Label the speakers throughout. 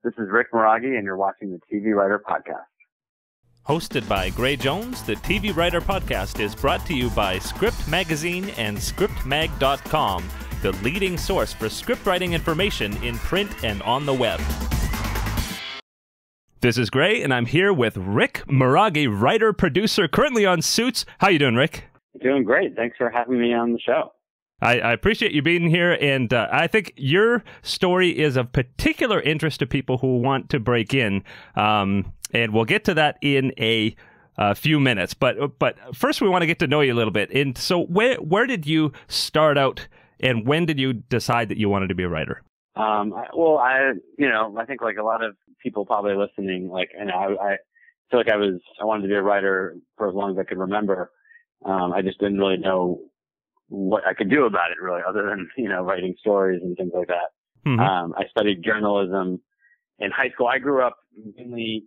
Speaker 1: This is Rick Muirragui, and you're watching the TV Writer Podcast.
Speaker 2: Hosted by Gray Jones, the TV Writer Podcast is brought to you by Script Magazine and ScriptMag.com, the leading source for scriptwriting information in print and on the web. This is Gray, and I'm here with Rick Muirragui, writer-producer, currently on Suits. How you doing, Rick?
Speaker 1: Doing great. Thanks for having me on the show.
Speaker 2: I appreciate you being here, and I think your story is of particular interest to people who want to break in, and we'll get to that in a few minutes. But first, we want to get to know you a little bit. And so, where did you start out, and when did you decide that you wanted to be a writer?
Speaker 1: I think like a lot of people probably listening, I feel like I wanted to be a writer for as long as I could remember. I just didn't really know what I could do about it, really, other than, writing stories and things like that. Mm-hmm. I studied journalism in high school. I grew up mainly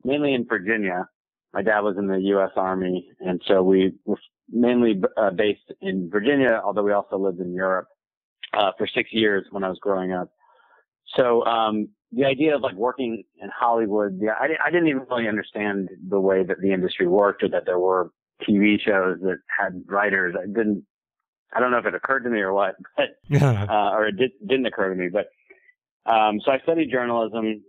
Speaker 1: in Virginia. My dad was in the U.S. Army, and so we were mainly based in Virginia, although we also lived in Europe for 6 years when I was growing up. So the idea of working in Hollywood, I didn't even really understand the way that the industry worked, or that there were TV shows that had writers. I don't know if it occurred to me or what, but or it didn't occur to me. But so I studied journalism,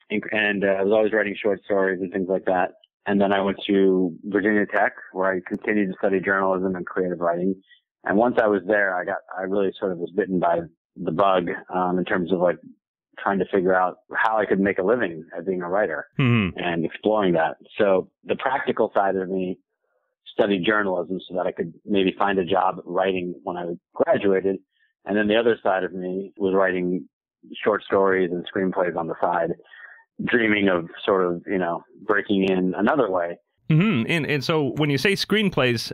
Speaker 1: and I was always writing short stories and things like that. And then I went to Virginia Tech, where I continued to study journalism and creative writing. And once I was there, I really sort of was bitten by the bug in terms of trying to figure out how I could make a living as being a writer and exploring that. So the practical side of me studied journalism so that I could maybe find a job writing when I graduated. And then the other side of me was writing short stories and screenplays on the side, dreaming of sort of, breaking in another way.
Speaker 2: Mm-hmm. And so when you say screenplays,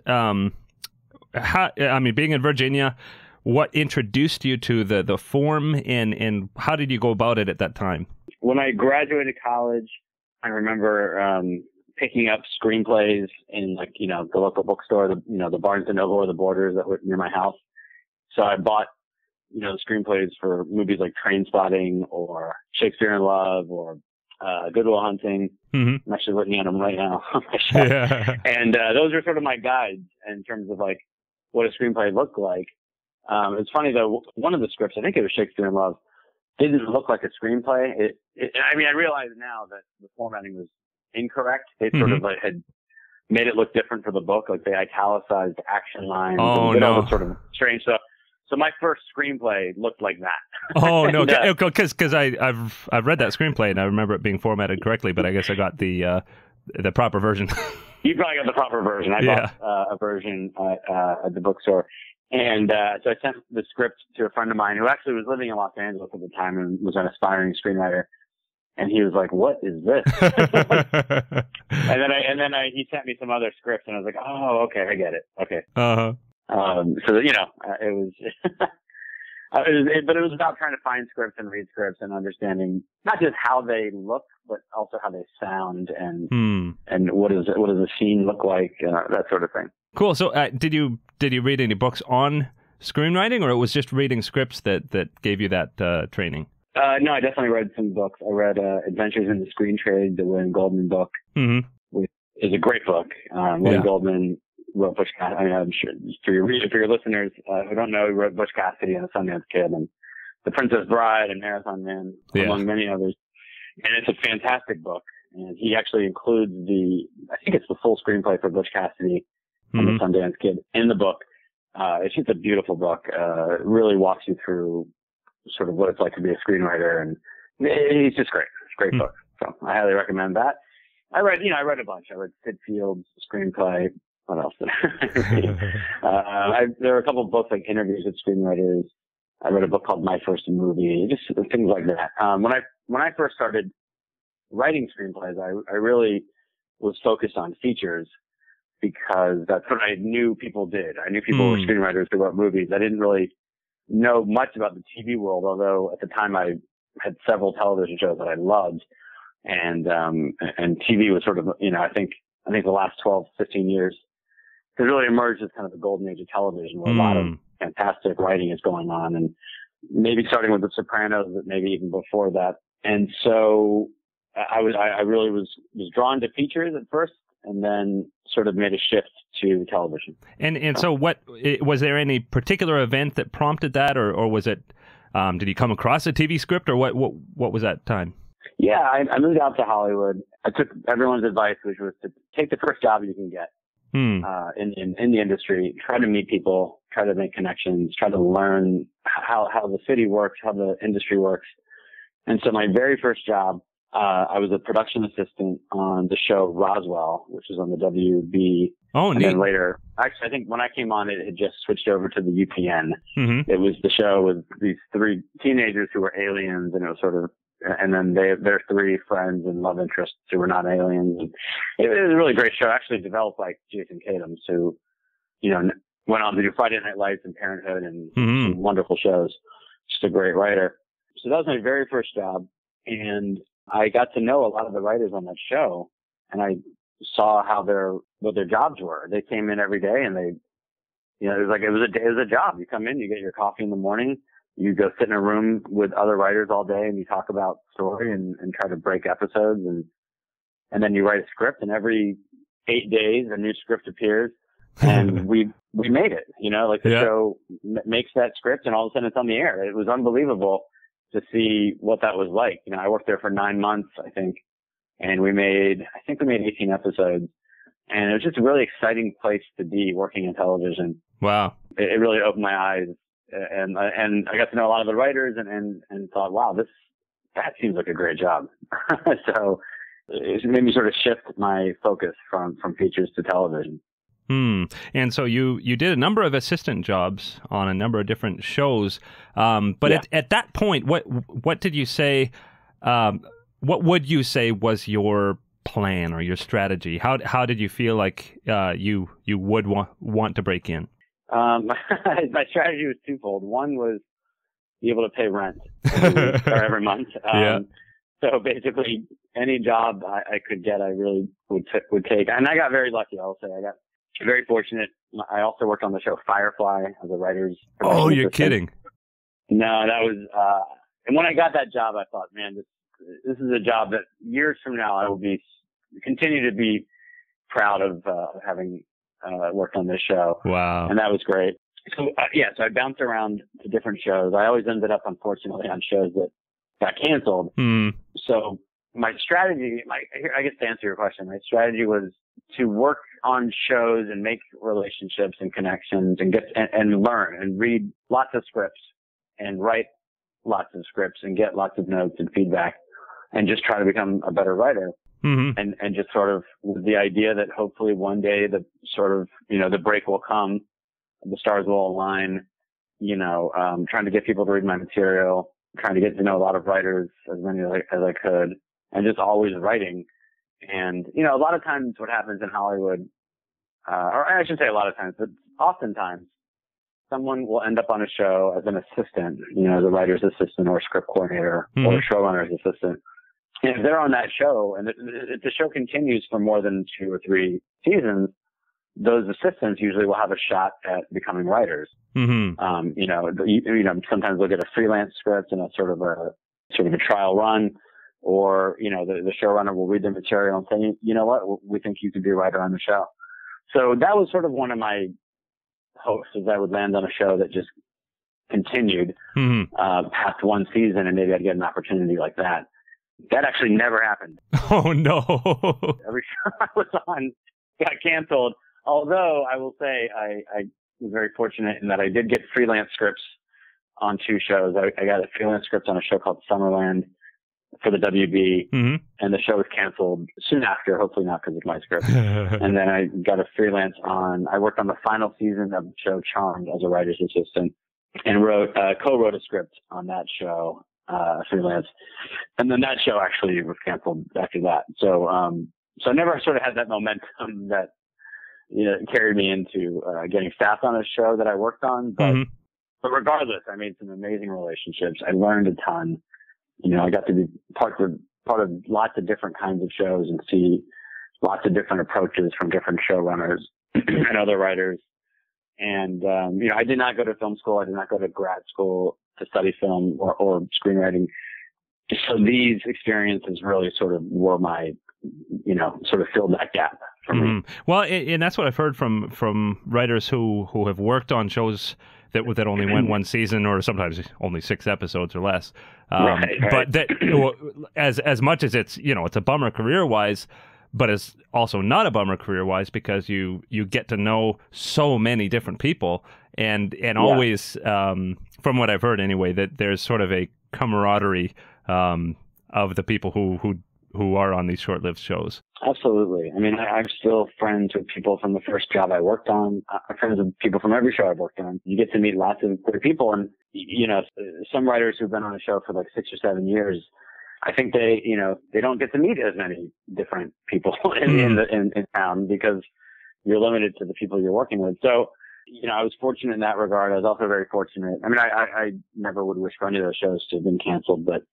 Speaker 2: being in Virginia, what introduced you to the form, and how did you go about it at that time?
Speaker 1: When I graduated college, I remember picking up screenplays in the local bookstore, the Barnes & Noble or the Borders that were near my house. So I bought, screenplays for movies like Trainspotting or Shakespeare in Love or Good Will Hunting. Mm-hmm. I'm actually looking at them right now on my shelf. Yeah. And those are sort of my guides in terms of what a screenplay looked like. It's funny though, one of the scripts, I think it was Shakespeare in Love, didn't look like a screenplay. I realize now that the formatting was incorrect. They sort of had made it look different for the book, they italicized action lines and all this sort of strange stuff. So my first screenplay looked like that.
Speaker 2: Oh no, because I've read that screenplay and I remember it being formatted correctly, but I guess I got the proper version.
Speaker 1: You probably got the proper version. I bought a version at the bookstore. And so I sent the script to a friend of mine who actually was living in Los Angeles at the time and was an aspiring screenwriter. And he was like, "What is this?" and then he sent me some other scripts, and I was like, "Oh, okay, I get it. Okay."
Speaker 2: Uh-huh.
Speaker 1: So it was, but it was about trying to find scripts and read scripts and understanding not just how they look, but also how they sound and what does a scene look like, that sort of thing.
Speaker 2: Cool. So did you read any books on screenwriting, or it was just reading scripts that gave you that training?
Speaker 1: No, I definitely read some books. I read Adventures in the Screen Trade, the William Goldman book, which is a great book. William Goldman wrote Butch Cassidy. I'm sure for your listeners who don't know, he wrote Butch Cassidy and the Sundance Kid and The Princess Bride and Marathon Man, among many others. And it's a fantastic book. And he actually includes I think it's the full screenplay for Butch Cassidy and the Sundance Kid in the book. It's just a beautiful book. It really walks you through sort of what it's like to be a screenwriter, and he's just great. It's a great book. So I highly recommend that. I read a bunch. I read Sid Field's screenplay. What else did I read? There were a couple of books like interviews with screenwriters. I read a book called My First Movie, just things like that. When I first started writing screenplays, I really was focused on features because that's what I knew people did. I knew people were screenwriters who wrote movies. I didn't really know much about the TV world, although at the time I had several television shows that I loved, and TV was sort of, I think the last 12, 15 years has really emerged as kind of the golden age of television, where a lot of fantastic writing is going on, and maybe starting with The Sopranos, but maybe even before that, And so I really was drawn to features at first, and then sort of made a shift to television.
Speaker 2: And so was there any particular event that prompted that, or was it, did you come across a TV script, or what was that time?
Speaker 1: Yeah, I moved out to Hollywood. I took everyone's advice, which was to take the first job you can get in the industry, try to meet people, try to make connections, try to learn how the city works, how the industry works. And so my very first job, I was a production assistant on the show Roswell, which was on the WB.
Speaker 2: Oh,
Speaker 1: and
Speaker 2: neat.
Speaker 1: then later, actually, I think when I came on, it had just switched over to the UPN.
Speaker 2: Mm-hmm.
Speaker 1: It was the show with these 3 teenagers who were aliens, and it was sort of, and then their 3 friends and love interests who were not aliens. And it was a really great show, actually developed by Jason Katims, who, went on to do Friday Night Lights and Parenthood and some wonderful shows. Just a great writer. So that was my very first job. And I got to know a lot of the writers on that show, and I saw what their jobs were. They came in every day, and it was a job. You come in, you get your coffee in the morning, you go sit in a room with other writers all day, and you talk about story and try to break episodes, and then you write a script, and every 8 days a new script appears, and we made it. The show makes that script, and all of a sudden it's on the air. It was unbelievable to see what that was like. I worked there for 9 months, I think, and we made 18 episodes, and it was just a really exciting place to be working in television.
Speaker 2: Wow.
Speaker 1: It really opened my eyes, and I got to know a lot of the writers and thought, wow, that seems like a great job. So it made me sort of shift my focus from features to television.
Speaker 2: And so you did a number of assistant jobs on a number of different shows. But at that point, what did you say? What would you say was your plan or your strategy? How did you feel like you would want to break in?
Speaker 1: My strategy was twofold. One was be able to pay rent every month. So basically, any job I could get, I really would take. And I got very lucky. I'll say I got very fortunate. I also worked on the show Firefly as a writer's.
Speaker 2: Oh, you're kidding!
Speaker 1: No, that was. And when I got that job, I thought, man, this is a job that years from now I will continue to be proud of having worked on this show.
Speaker 2: Wow,
Speaker 1: and that was great. So so I bounced around to different shows. I always ended up, unfortunately, on shows that got canceled. So my strategy, I guess to answer your question, my strategy was to work on shows and make relationships and connections and learn and read lots of scripts and write lots of scripts and get lots of notes and feedback and just try to become a better writer. And just sort of with the idea that hopefully one day the sort of, the break will come, the stars will align, trying to get people to read my material, trying to get to know a lot of writers, as many as I could, and just always writing. And, a lot of times what happens in Hollywood, or I shouldn't say a lot of times, but oftentimes someone will end up on a show as an assistant, as a writer's assistant or a script coordinator or a showrunner's assistant. And if they're on that show and if the show continues for more than 2 or 3 seasons, those assistants usually will have a shot at becoming writers. Sometimes they'll get a freelance script and a sort of a trial run, or, the showrunner will read the material and say, you know what, we think you could be a writer on the show. So that was sort of one of my hopes, is I would land on a show that just continued past one season, and maybe I'd get an opportunity like that. That actually never happened.
Speaker 2: Oh, no.
Speaker 1: Every show I was on got canceled. Although I will say I was very fortunate in that I did get freelance scripts on 2 shows. I got a freelance script on a show called Summerland for the WB, and the show was canceled soon after, hopefully not because of my script. And then I got a freelance I worked on the final season of the show Charmed as a writer's assistant, and co-wrote a script on that show, freelance. And then that show actually was canceled after that. So I never sort of had that momentum that, carried me into getting staffed on a show that I worked on. But regardless, I made some amazing relationships. I learned a ton. I got to be part of lots of different kinds of shows and see lots of different approaches from different showrunners and other writers. And, I did not go to film school. I did not go to grad school to study film or screenwriting. So these experiences really sort of were my, sort of filled that gap for me.
Speaker 2: Well, and that's what I've heard from writers who have worked on shows that only went one season, or sometimes only 6 episodes or less.
Speaker 1: Right.
Speaker 2: But that, as much as it's it's a bummer career wise, but it's also not a bummer career wise because you get to know so many different people, and always, from what I've heard anyway, that there's sort of a camaraderie of the people who are on these short-lived shows.
Speaker 1: Absolutely. I mean, I'm still friends with people from the first job I worked on. I'm friends with people from every show I've worked on. You get to meet lots of great people, and some writers who've been on a show for like 6 or 7 years, I think they don't get to meet as many different people in town because you're limited to the people you're working with. So, I was fortunate in that regard. I was also very fortunate. I mean, I never would wish for any of those shows to have been canceled, but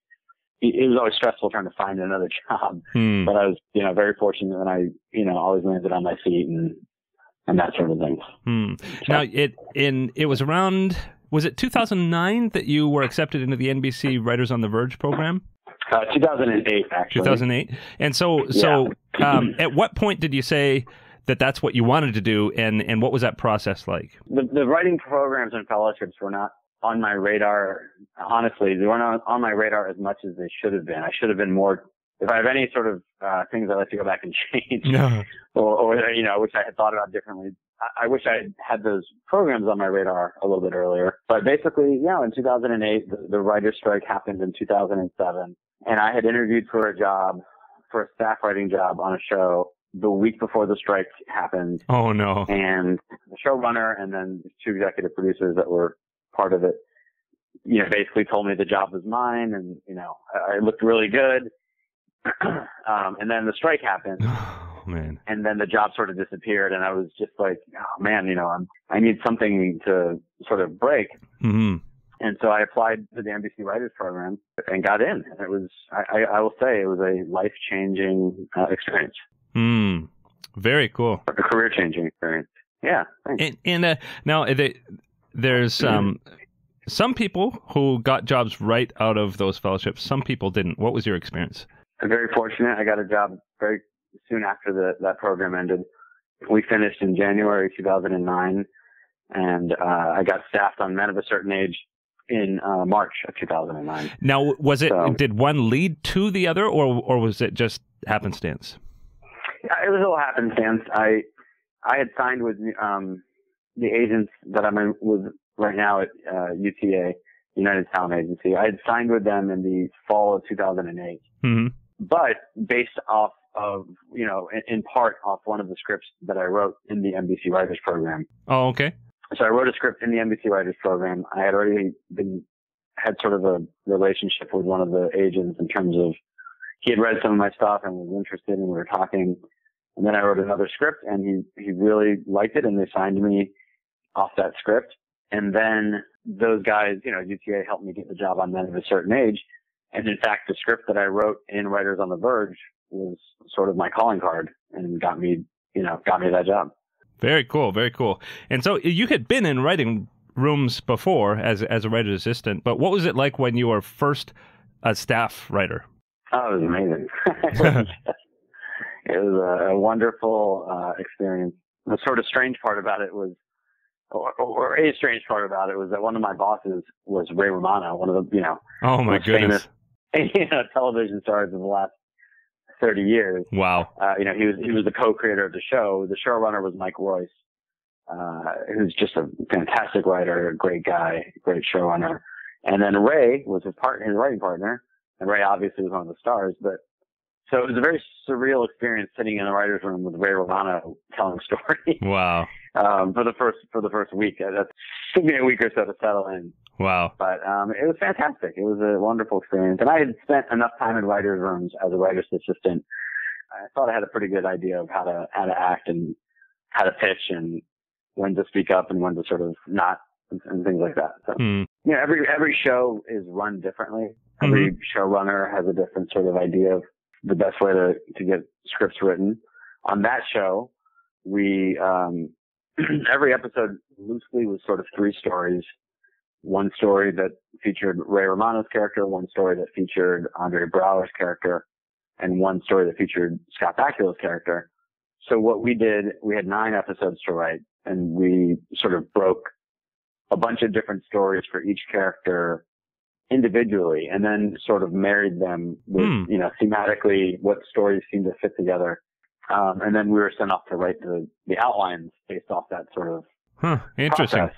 Speaker 1: it was always stressful trying to find another job. But I was, very fortunate that I, always landed on my feet and that sort of thing. So.
Speaker 2: Now, it was around, was it 2009 that you were accepted into the NBC Writers on the Verge program?
Speaker 1: 2008, actually.
Speaker 2: 2008. And so, at what point did you say that that's what you wanted to do, and what was that process like?
Speaker 1: The writing programs and fellowships were not on my radar. Honestly, they weren't on my radar as much as they should have been. I should have been more. If I have any sort of things I'd like to go back and change, or which I had thought about differently, I wish I had those programs on my radar a little bit earlier. But basically, in 2008, the writer's strike happened in 2007, and I had interviewed for a staff writing job on a show the week before the strike happened.
Speaker 2: Oh no!
Speaker 1: And the showrunner and then 2 executive producers that were part of it, basically told me the job was mine, and I looked really good. And then the strike happened.
Speaker 2: Oh man! And
Speaker 1: then the job sort of disappeared, and I was just like, oh man, I need something to sort of break.
Speaker 2: Mm-hmm.
Speaker 1: And so I applied to the NBC Writers Program and got in. And it was, I will say, it was a life-changing experience.
Speaker 2: Very cool.
Speaker 1: A career-changing experience. Yeah. Thanks.
Speaker 2: And now there's some people who got jobs right out of those fellowships. Some people didn't. What was your experience?
Speaker 1: I'm very fortunate. I got a job very soon after that program ended. We finished in January 2009, and I got staffed on Men of a Certain Age in March of 2009.
Speaker 2: Now, did one lead to the other, or was it just happenstance?
Speaker 1: It was all happenstance. I had signed with the agents that I'm with right now at UTA, United Talent Agency. I had signed with them in the fall of 2008.
Speaker 2: Mm-hmm.
Speaker 1: But based off of, in part off one of the scripts that I wrote in the NBC Writers Program.
Speaker 2: Oh, okay.
Speaker 1: So I wrote a script in the NBC Writers Program. I had already had sort of a relationship with one of the agents in terms of he had read some of my stuff and was interested, and we were talking. And then I wrote another script, and he really liked it, and they signed me off that script. And then those guys, UTA helped me get the job on Men of a Certain Age. And in fact, the script that I wrote in Writers on the Verge was sort of my calling card and got me that job.
Speaker 2: Very cool. Very cool. And so you had been in writing rooms before as a writer's assistant, but what was it like when you were first a staff writer?
Speaker 1: Oh, it was amazing. It was a wonderful experience. The sort of strange part about it was, or a strange part about it was that one of my bosses was Ray Romano, one of the,
Speaker 2: oh my goodness,
Speaker 1: famous, television stars of the last 30 years.
Speaker 2: Wow.
Speaker 1: He was the co-creator of the show. The showrunner was Mike Royce, who's just a fantastic writer, a great guy, great showrunner. And then Ray was his writing partner, and Ray obviously was one of the stars. But so it was a very surreal experience sitting in the writer's room with Ray Romano telling a story.
Speaker 2: Wow.
Speaker 1: For the first week. That took me a week or so to settle in.
Speaker 2: Wow.
Speaker 1: But it was fantastic. It was a wonderful experience. And I had spent enough time in writers' rooms as a writer's assistant. I thought I had a pretty good idea of how to act and how to pitch and when to speak up and when to sort of not and things like that. So every show is run differently. Every showrunner has a different sort of idea of the best way to get scripts written. On that show, we every episode loosely was sort of 3 stories. one story that featured Ray Romano's character, one story that featured Andre Braugher's character, and one story that featured Scott Bakula's character. So what we did, we had 9 episodes to write, and we sort of broke a bunch of different stories for each character individually, and then sort of married them with, thematically what stories seemed to fit together. And then we were sent off to write the outlines based off that sort of
Speaker 2: interesting.
Speaker 1: process.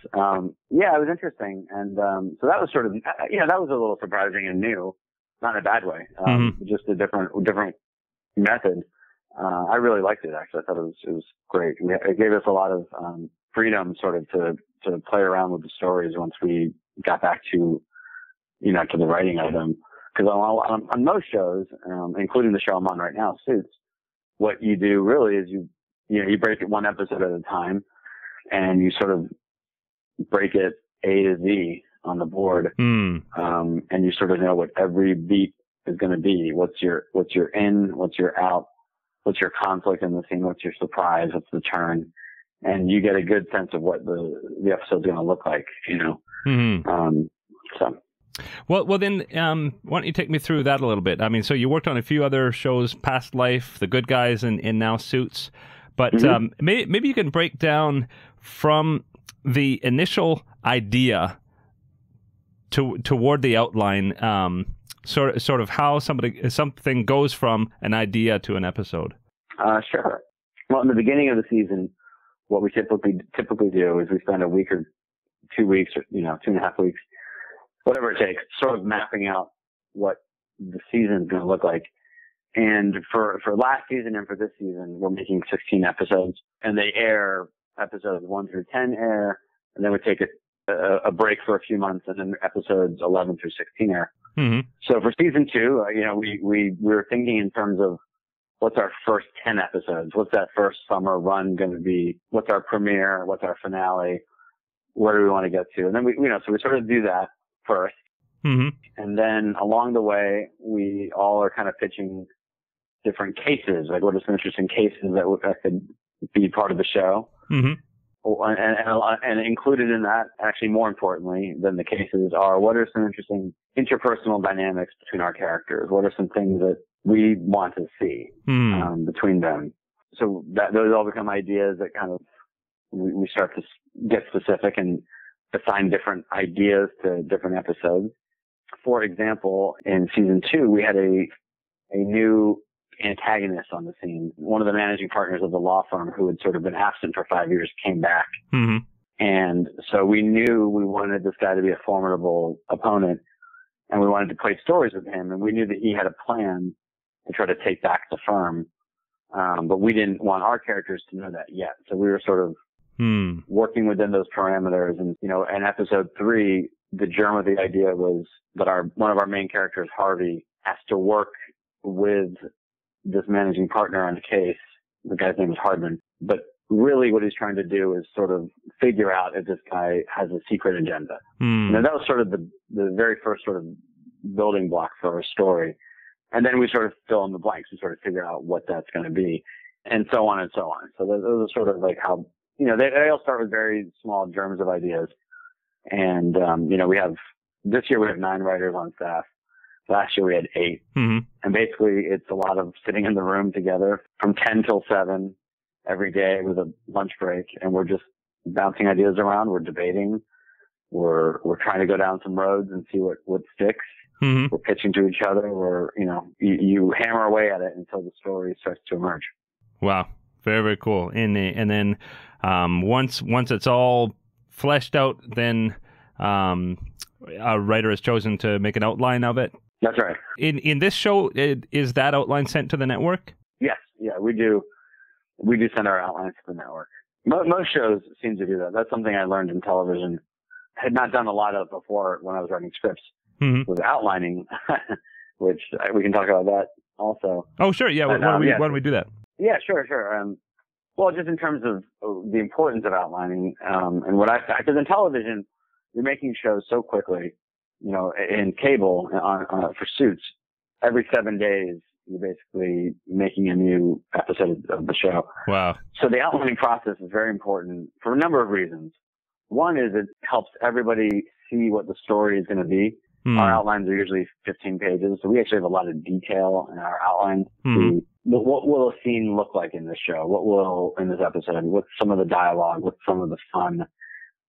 Speaker 1: Yeah, it was interesting. And so that was sort of, that was a little surprising and new, not in a bad way, just a different method. I really liked it, actually. I thought it was great. It gave us a lot of freedom sort of to play around with the stories once we got back to to the writing of them. Because on most shows, including the show I'm on right now, Suits, what you do really is you break it one episode at a time, and you sort of break it A to Z on the board, and you sort of know what every beat is going to be. What's your in, what's your out, what's your conflict in the scene, what's your surprise, what's the turn, and you get a good sense of what the episode's going to look like. So.
Speaker 2: Well, then, why don't you take me through that a little bit? I mean, so you worked on a few other shows, Past Life, The Good Guys, and now Suits. But maybe you can break down from the initial idea toward the outline, sort of how something goes from an idea to an episode.
Speaker 1: Sure. Well, in the beginning of the season, what we typically do is we spend a week or 2 weeks, or 2.5 weeks, whatever it takes, sort of mapping out what the season is going to look like. And for last season and for this season, we're making 16 episodes, and they air episodes 1 through 10 air, and then we take a break for a few months, and then episodes 11 through 16 air. So for season 2, we were thinking in terms of what's our first 10 episodes? What's that first summer run going to be? What's our premiere? What's our finale? Where do we want to get to? And then so we sort of do that first. And then along the way, we all are kind of pitching different cases, like what are some interesting cases that could be part of the show. And included in that, actually more importantly than the cases, are what are some interesting interpersonal dynamics between our characters? What are some things that we want to see between them? So those all become ideas that kind of we start to get specific and assign different ideas to different episodes. For example, in season 2, we had a new antagonist on the scene. One of the managing partners of the law firm, who had sort of been absent for 5 years, came back. And so we knew we wanted this guy to be a formidable opponent, and we wanted to play stories with him, and we knew that he had a plan to try to take back the firm. But we didn't want our characters to know that yet. So we were sort of working within those parameters. And, in episode 3, the germ of the idea was that one of our main characters, Harvey, has to work with this managing partner on a case. The guy's name is Hardman. But really what he's trying to do is sort of figure out if this guy has a secret agenda. That was sort of the very first sort of building block for our story. And then we sort of fill in the blanks and sort of figure out what that's going to be, and so on and so on. So those are sort of like how, they all start with very small germs of ideas. And, this year we have 9 writers on staff. Last year we had 8. And basically it's a lot of sitting in the room together from 10 till 7 every day with a lunch break. And we're just bouncing ideas around. We're debating. We're trying to go down some roads and see what sticks. We're pitching to each other. You hammer away at it until the story starts to emerge.
Speaker 2: Wow. Very, very cool. And then, once it's all fleshed out, then, a writer has chosen to make an outline of it.
Speaker 1: That's right.
Speaker 2: In this show, is that outline sent to the network?
Speaker 1: Yes. Yeah, we do. We do send our outlines to the network. Most shows seem to do that. That's something I learned in television. I had not done a lot of before when I was writing scripts. Was outlining, which we can talk about that also.
Speaker 2: Oh, sure. Yeah. Why don't we do that?
Speaker 1: Yeah, sure. Well, just in terms of the importance of outlining, and because in television, you're making shows so quickly, in cable for Suits, every 7 days, you're basically making a new episode of the show.
Speaker 2: Wow.
Speaker 1: So the outlining process is very important for a number of reasons. One is it helps everybody see what the story is going to be. Our outlines are usually 15 pages, so we actually have a lot of detail in our outlines. What will a scene look like in this show? What will, in this episode, what's some of the dialogue, what's some of the fun,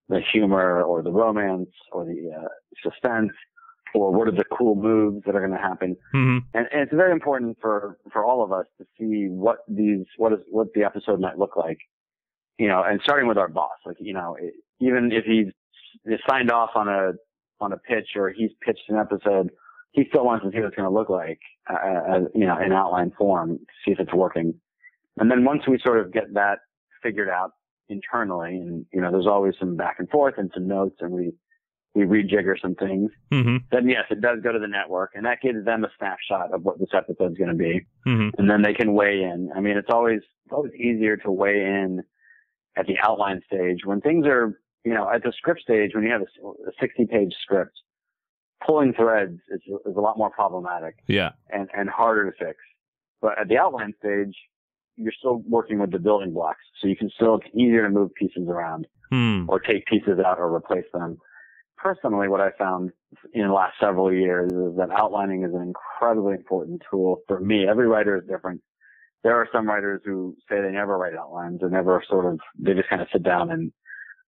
Speaker 1: the humor, or the romance, or the suspense, or what are the cool moves that are going to happen? And it's very important for all of us to see what the episode might look like, you know, and starting with our boss, like, you know, even if he's signed off on a pitch or he's pitched an episode, he still wants to see what it's going to look like, you know, in outline form, to see if it's working. And then once we sort of get that figured out internally, and, you know, there's always some back and forth and some notes, and we rejigger some things, then yes, it does go to the network, and that gives them a snapshot of what this episode's going to be. And then they can weigh in. I mean, it's always easier to weigh in at the outline stage when things are, you know, at the script stage, when you have a 60-page script, pulling threads is a lot more problematic. Yeah. And harder to fix. But at the outline stage, you're still working with the building blocks. So it's easier to move pieces around or take pieces out or replace them. Personally, what I found in the last several years is that outlining is an incredibly important tool for me. Every writer is different. There are some writers who say they never write outlines or they just kind of sit down and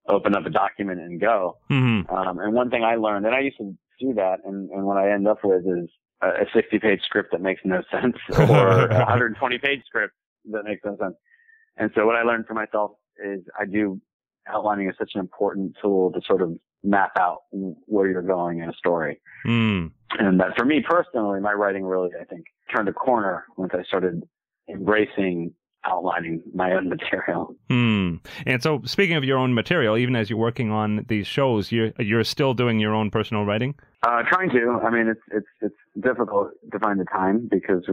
Speaker 1: open up a document and go. And one thing I learned, and I used to do that, and what I end up with is a 60-page script that makes no sense, or a 120-page script that makes no sense. And so what I learned for myself is outlining is such an important tool to sort of map out where you're going in a story. And that for me personally, my writing really, I think, turned a corner once I started embracing outlining my own material. And so, speaking of your own material, even as you're working on these shows, you're still doing your own personal writing? Trying to. I mean, it's difficult to find the time because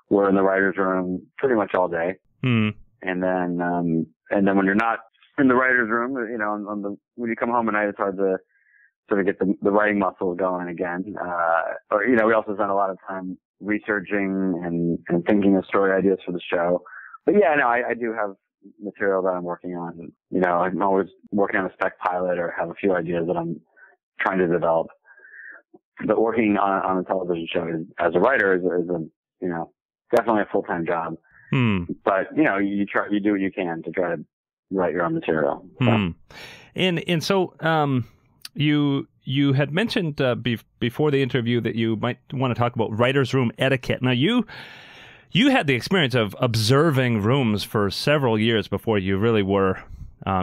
Speaker 1: we're in the writer's room pretty much all day. And then when you're not in the writer's room, you know, when you come home at night, it's hard to sort of get the writing muscles going again. Or, you know, we also spend a lot of time researching and thinking of story ideas for the show. But yeah, no, I do have material that I'm working on. You know, I'm always working on a spec pilot or have a few ideas that I'm trying to develop. But working on a television show as a writer is a, you know, definitely a full-time job. But, you know, you do what you can to try to write your own material. So.
Speaker 2: And so you had mentioned before the interview that you might want to talk about writer's room etiquette. Now, you had the experience of observing rooms for several years before you really were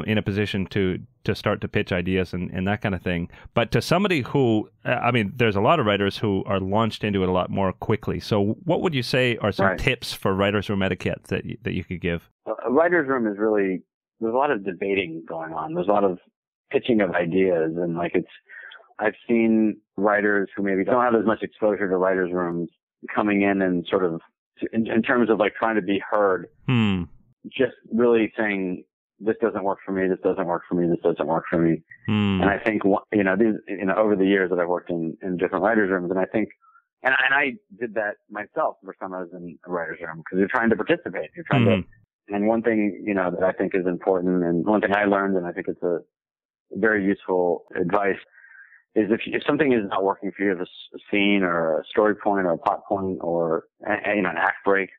Speaker 2: in a position to start to pitch ideas and that kind of thing. But to somebody who, I mean, there's a lot of writers who are launched into it a lot more quickly. So what would you say are some tips for writer's room etiquette that you could give? A
Speaker 1: writer's room is really, there's a lot of debating going on. There's a lot of pitching of ideas, and I've seen writers who maybe don't have as much exposure to writer's rooms coming in and sort of, in terms of like trying to be heard, just really saying, this doesn't work for me, this doesn't work for me, this doesn't work for me. And I think, you know, over the years that I've worked in different writers' rooms, and I think, and I did that myself for some I was in a writer's room, because you're trying to participate. You're trying to, and one thing, you know, that I think is important, and one thing I learned, and I think it's a very useful advice, is if something is not working for you, if a scene or a story point or a plot point or, you know, an act break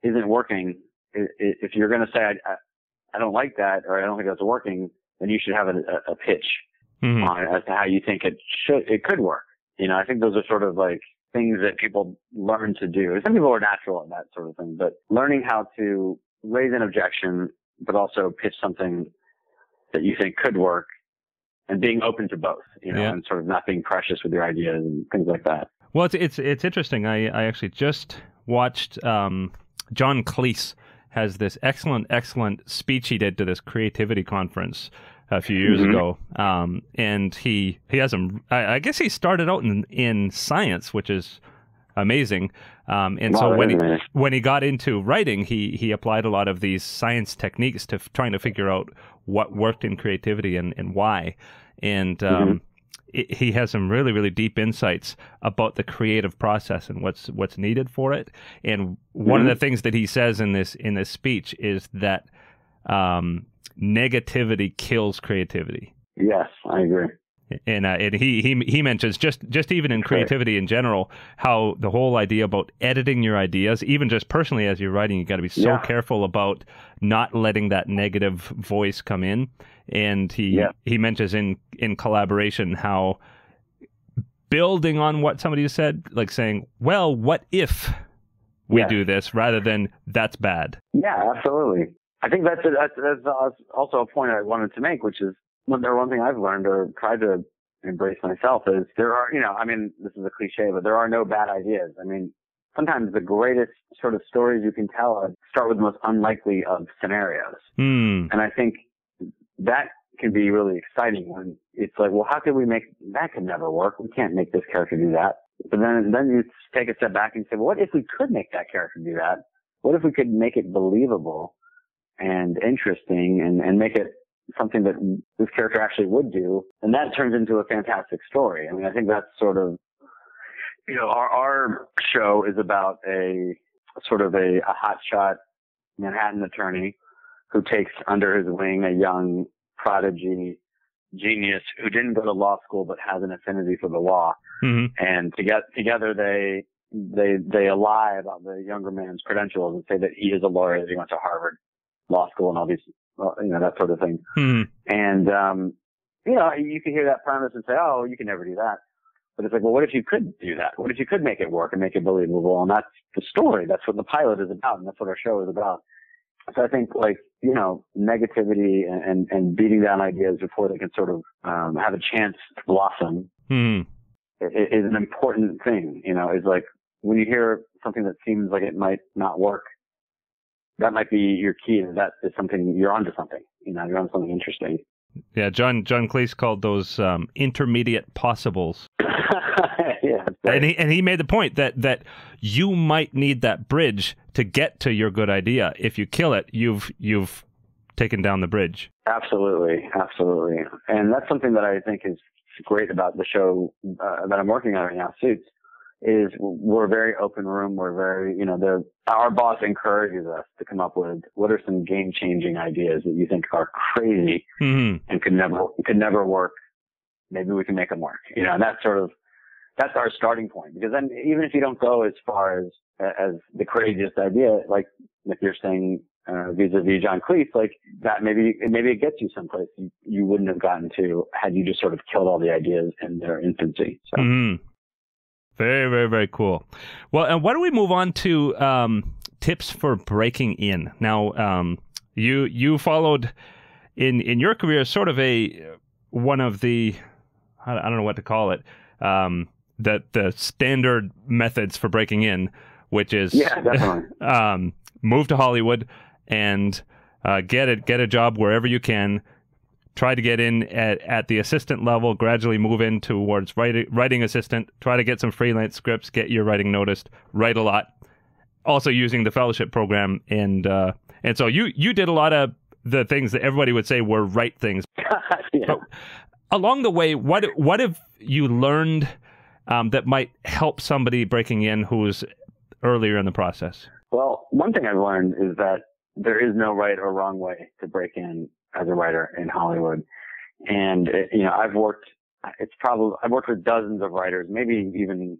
Speaker 1: isn't working, if you're going to say, I don't like that, or I don't think that's working, then you should have a pitch on it as to how you think it could work. You know, I think those are sort of like things that people learn to do. Some people are natural at that sort of thing, but learning how to raise an objection, but also pitch something that you think could work, and being open to both, you know, and sort of not being precious with your ideas and things like that.
Speaker 2: Well, it's interesting. I actually just watched John Cleese has this excellent speech he did to this creativity conference a few years ago, and he has I guess he started out in science, which is amazing. And so when he got into writing, he applied a lot of these science techniques to trying to figure out what worked in creativity and why. And he has some really, really deep insights about the creative process and what's needed for it. And one of the things that he says in this speech is that negativity kills creativity.
Speaker 1: Yes, I agree.
Speaker 2: And he mentions just even in creativity in general, how the whole idea about editing your ideas, even just personally as you're writing, you got to be so careful about not letting that negative voice come in. And he mentions in collaboration how building on what somebody said, like saying, well, what if we do this, rather than that's bad.
Speaker 1: Yeah, absolutely. I think that's also a point I wanted to make, which is one thing I've learned or tried to embrace myself is there are, this is a cliche, but there are no bad ideas. I mean, sometimes the greatest sort of stories you can tell start with the most unlikely of scenarios. And I think that can be really exciting when it's like, well, how could we make that? Could never work. We can't make this character do that. But then you take a step back and say, well, what if we could make that character do that? What if we could make it believable and interesting and make it something that this character actually would do? And that turns into a fantastic story. I mean, I think that's sort of, our show is about a sort of a hotshot Manhattan attorney who takes under his wing a young prodigy genius who didn't go to law school but has an affinity for the law. And together they lie about the younger man's credentials and say that he is a lawyer, that he went to Harvard Law School and all these, that sort of thing. And, you can hear that premise and say, oh, you can never do that. But it's like, well, what if you could do that? What if you could make it work and make it believable? And that's the story. That's what the pilot is about. And that's what our show is about. So I think negativity and beating down ideas before they can sort of, have a chance to blossom is an important thing, is like when you hear something that seems like it might not work, that might be your key. That is something, you're onto something, you're on something interesting.
Speaker 2: Yeah. John Cleese called those, intermediate possibles.
Speaker 1: Yeah.
Speaker 2: And he made the point that you might need that bridge to get to your good idea. If you kill it, you've taken down the bridge.
Speaker 1: Absolutely. Absolutely. And that's something that I think is great about the show that I'm working on right now, Suits, is we're a very open room. We're very, our boss encourages us to come up with what are some game-changing ideas that you think are crazy and could never work. Maybe we can make them work. And that's our starting point. Because then even if you don't go as far as the craziest idea, like you're saying, vis-a-vis John Cleese, like that maybe it gets you someplace you wouldn't have gotten to had you just sort of killed all the ideas in their infancy. So.
Speaker 2: Very, very, very cool. Well, and why don't we move on to tips for breaking in? Now, you followed in your career sort of one of the, I don't know what to call it, the standard methods for breaking in, which is
Speaker 1: definitely.
Speaker 2: Move to Hollywood and get a job wherever you can. Try to get in at the assistant level, gradually move in towards writing assistant, try to get some freelance scripts, get your writing noticed, write a lot. Also using the fellowship program. And so you did a lot of the things that everybody would say were right things. But along the way, what have you learned that might help somebody breaking in who's earlier in the process?
Speaker 1: Well, one thing I've learned is that there is no right or wrong way to break in as a writer in Hollywood. And, I've worked with dozens of writers, maybe even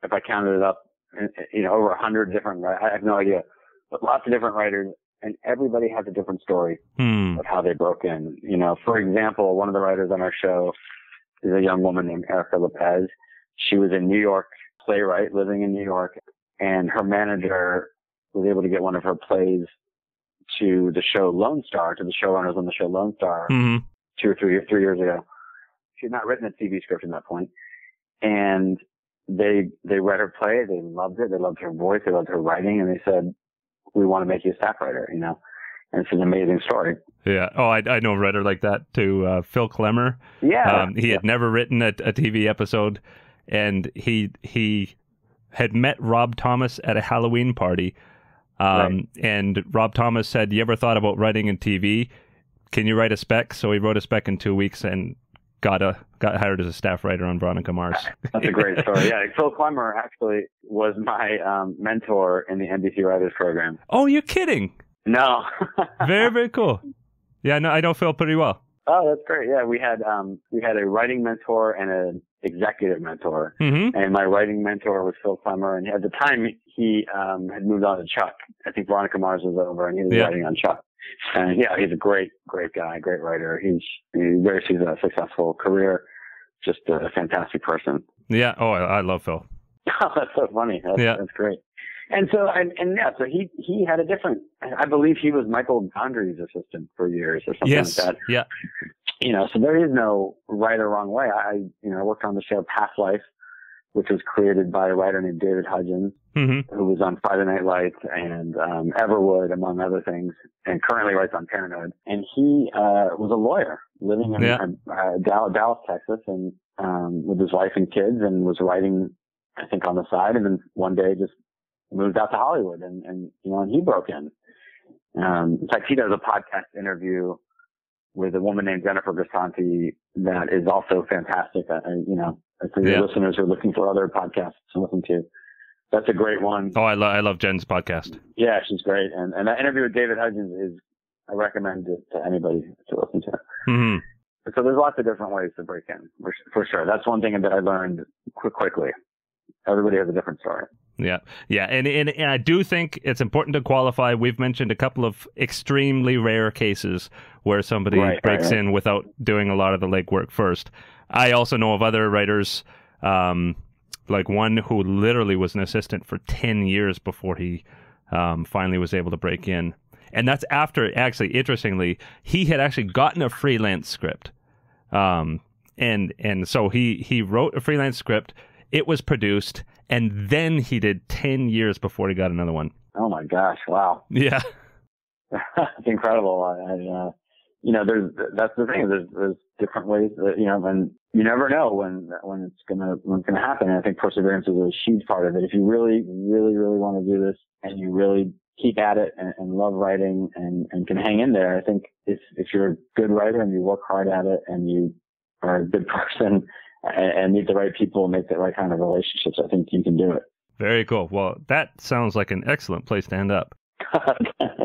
Speaker 1: if I counted it up, over 100 different writers. I have no idea, but lots of different writers, and everybody has a different story of how they broke in. For example, one of the writers on our show is a young woman named Erica Lopez. She was a New York playwright living in New York, and her manager was able to get one of her plays to the show Lone Star, to the showrunners on the show Lone Star 2 or 3 years ago. She had not written a TV script at that point. And they read her play. They loved it. They loved her voice. They loved her writing. And they said, we want to make you a staff writer, And it's an amazing story.
Speaker 2: Yeah. Oh, I know a writer like that too. Phil Klemmer.
Speaker 1: Yeah.
Speaker 2: He had never written a TV episode, and he had met Rob Thomas at a Halloween party. And Rob Thomas said, you ever thought about writing in TV? Can you write a spec? So he wrote a spec in 2 weeks and got hired as a staff writer on Veronica Mars.
Speaker 1: That's a great story. Yeah. Phil Klemmer actually was my mentor in the NBC Writers Program.
Speaker 2: Oh, you're kidding?
Speaker 1: No.
Speaker 2: Very, very cool. Yeah, no, I know Phil pretty well.
Speaker 1: Oh, that's great. Yeah, we had a writing mentor and an executive mentor.
Speaker 2: Mm-hmm.
Speaker 1: And my writing mentor was Phil Clemmer, and at the time he had moved on to Chuck. I think Veronica Mars was over, and he was writing on Chuck. And yeah, he's a great guy, great writer. He's very successful career, just a fantastic person.
Speaker 2: Yeah. Oh, I love Phil.
Speaker 1: Oh, that's so funny. That's great. And so, so he had a different, I believe he was Michael Gondry's assistant for years or something like that.
Speaker 2: Yeah.
Speaker 1: So there is no right or wrong way. I worked on the show Past Life, which was created by a writer named David Hudgens,
Speaker 2: mm-hmm.
Speaker 1: who was on Friday Night Lights and Everwood, among other things, and currently writes on Parenthood. And he was a lawyer living in Dallas, Texas, and with his wife and kids, and was writing, I think, on the side, and then one day just moved out to Hollywood, and he broke in. In fact, he does a podcast interview with a woman named Jennifer Grisanti that is also fantastic. For your listeners who are looking for other podcasts to listen to, that's a great one.
Speaker 2: Oh, I love Jen's podcast.
Speaker 1: Yeah, she's great. And that interview with David Hudgens I recommend it to anybody to listen to.
Speaker 2: Mm-hmm.
Speaker 1: So there's lots of different ways to break in, for sure. That's one thing that I learned quickly. Everybody has a different story.
Speaker 2: Yeah. And I do think it's important to qualify. We've mentioned a couple of extremely rare cases where somebody breaks in without doing a lot of the legwork first. I also know of other writers, like one who literally was an assistant for 10 years before he finally was able to break in. And that's after, actually, interestingly, he had actually gotten a freelance script. And so he wrote a freelance script. It was produced, and then he did 10 years before he got another one.
Speaker 1: Oh my gosh! Wow.
Speaker 2: Yeah,
Speaker 1: it's incredible. That's the thing. There's different ways that, and you never know when it's gonna happen. And I think perseverance is a huge part of it. If you really, really, really want to do this, and you really keep at it and love writing and can hang in there, I think if you're a good writer and you work hard at it and you are a good person and meet the right people and make the right kind of relationships, I think you can do it. Very
Speaker 2: cool. Well, that sounds like an excellent place to end up.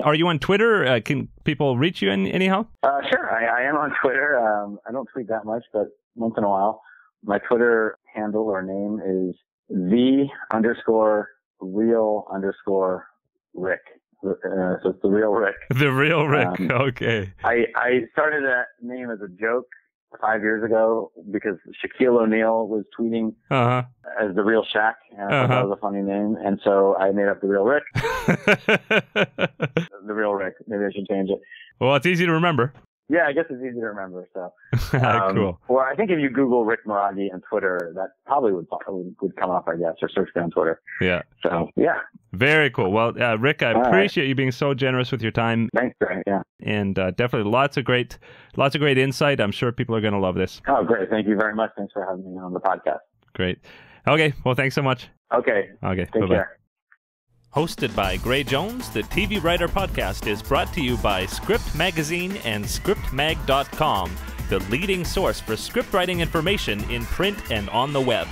Speaker 2: Are you on Twitter? Can people reach you anyhow?
Speaker 1: Sure. I am on Twitter. I don't tweet that much, but once in a while. My Twitter handle or name is _real_Rick. So it's the real Rick.
Speaker 2: The real Rick. Okay.
Speaker 1: I started that name as a joke 5 years ago because Shaquille O'Neal was tweeting as the real Shaq. And I thought that was a funny name. And so I made up the real Rick. The real Rick. Maybe I should change it.
Speaker 2: Well, it's easy to remember.
Speaker 1: Yeah, I guess it's easy to remember. So,
Speaker 2: cool.
Speaker 1: Well, I think if you Google Rick Muirragui on Twitter, that probably would come up, I guess, or search me on Twitter.
Speaker 2: Yeah.
Speaker 1: So, yeah.
Speaker 2: Very cool. Well, Rick, I appreciate you being so generous with your time.
Speaker 1: Thanks, Greg. Yeah.
Speaker 2: And definitely lots of great insight. I'm sure people are going to love this.
Speaker 1: Oh, great. Thank you very much. Thanks for having me on the podcast.
Speaker 2: Great. Okay. Well, thanks so much.
Speaker 1: Okay.
Speaker 2: Take
Speaker 1: Bye-bye. Care.
Speaker 2: Hosted by Gray Jones, the TV Writer Podcast is brought to you by Script Magazine and ScriptMag.com, the leading source for script writing information in print and on the web.